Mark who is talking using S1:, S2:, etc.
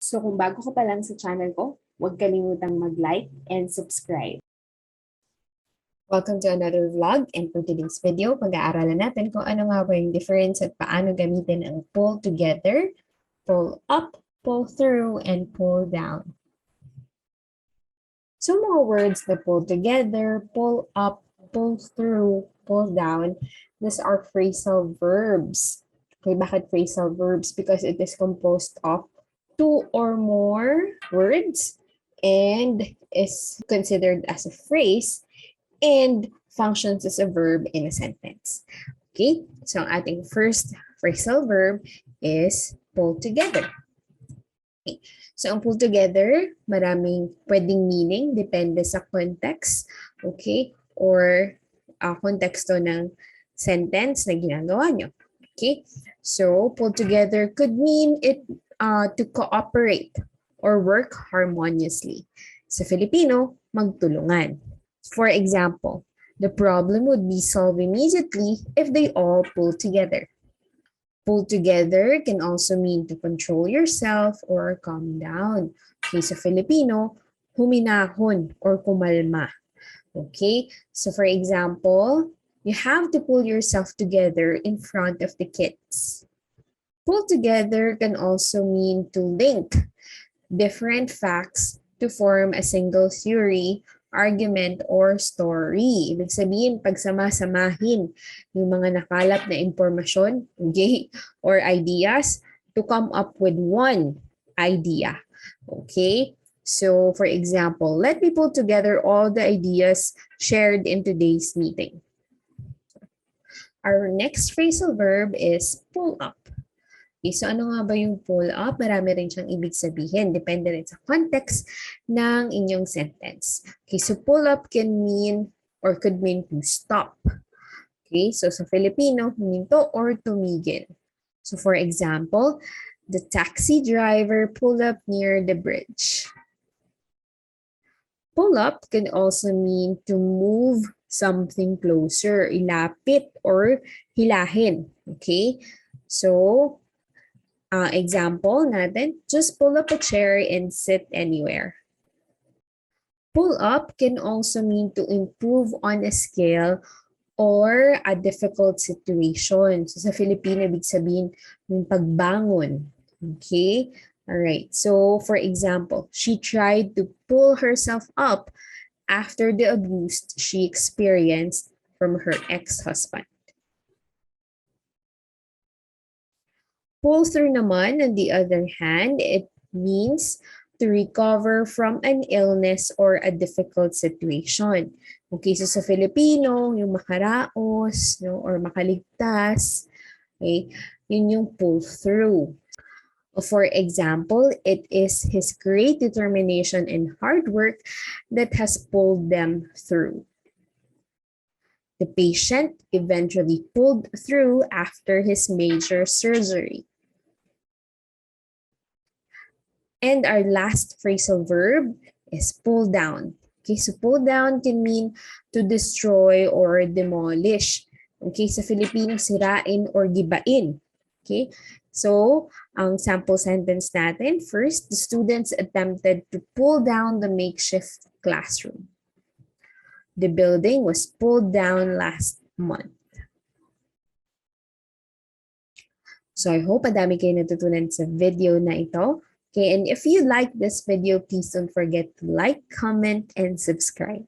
S1: So kung bago ka pa lang sa channel ko, huwag kalimutang mag-like and subscribe. Welcome to another vlog, and for today's video, pag-aaralan natin kung ano nga ba yung difference at paano gamitin ang pull together, pull up, pull through, and pull down. So mga words na pull together, pull up, pull through, pull down, these are phrasal verbs. Okay, bakit phrasal verbs? Because it is composed of two or more words and is considered as a phrase and functions as a verb in a sentence. Okay, so ang ating first phrasal verb is pull together. Okay. So ang pull together, maraming pwedeng meaning, depende sa context, okay, or konteksto ng sentence na ginagawa nyo. Okay, so pull together could mean it to cooperate or work harmoniously. Sa Filipino, magtulungan. For example, the problem would be solved immediately if they all pull together. Pull together can also mean to control yourself or calm down. Okay, sa Filipino, huminahon or kumalma. Okay, so for example, you have to pull yourself together in front of the kids. Pull together can also mean to link different facts to form a single theory, argument, or story. Ibig sabihin, pagsama-samahin yung mga nakalap na impormasyon, okay, or ideas to come up with one idea. Okay, so for example, let me pull together all the ideas shared in today's meeting. Our next phrasal verb is pull up. Okay, so ano nga ba yung pull up? Marami rin siyang ibig sabihin. Depende rin sa context ng inyong sentence. Okay, so pull up can mean or could mean to stop. Okay, so sa Filipino, huminto or tumigil. So for example, the taxi driver pulled up near the bridge. Pull up can also mean to move something closer, ilapit or hilahin. Okay, so example natin, just pull up a chair and sit anywhere. Pull up can also mean to improve on a skill or a difficult situation. So sa Filipino, ibig sabihin yung pagbangon. Okay? Alright. So for example, she tried to pull herself up after the abuse she experienced from her ex-husband. Pull through naman, on the other hand, it means to recover from an illness or a difficult situation. Okay, so sa Filipino, yung makaraos, no, or makaligtas, okay, yun yung pull through. For example, it is his great determination and hard work that has pulled them through. The patient eventually pulled through after his major surgery. And our last phrasal verb is pull down. Okay, so pull down can mean to destroy or demolish. Okay, sa Filipino, sirain or gibain. Okay, so ang sample sentence natin, first, the students attempted to pull down the makeshift classroom. The building was pulled down last month. So I hope madami kayo natutunan sa video na ito. Okay, and if you like this video, please don't forget to like, comment, and subscribe.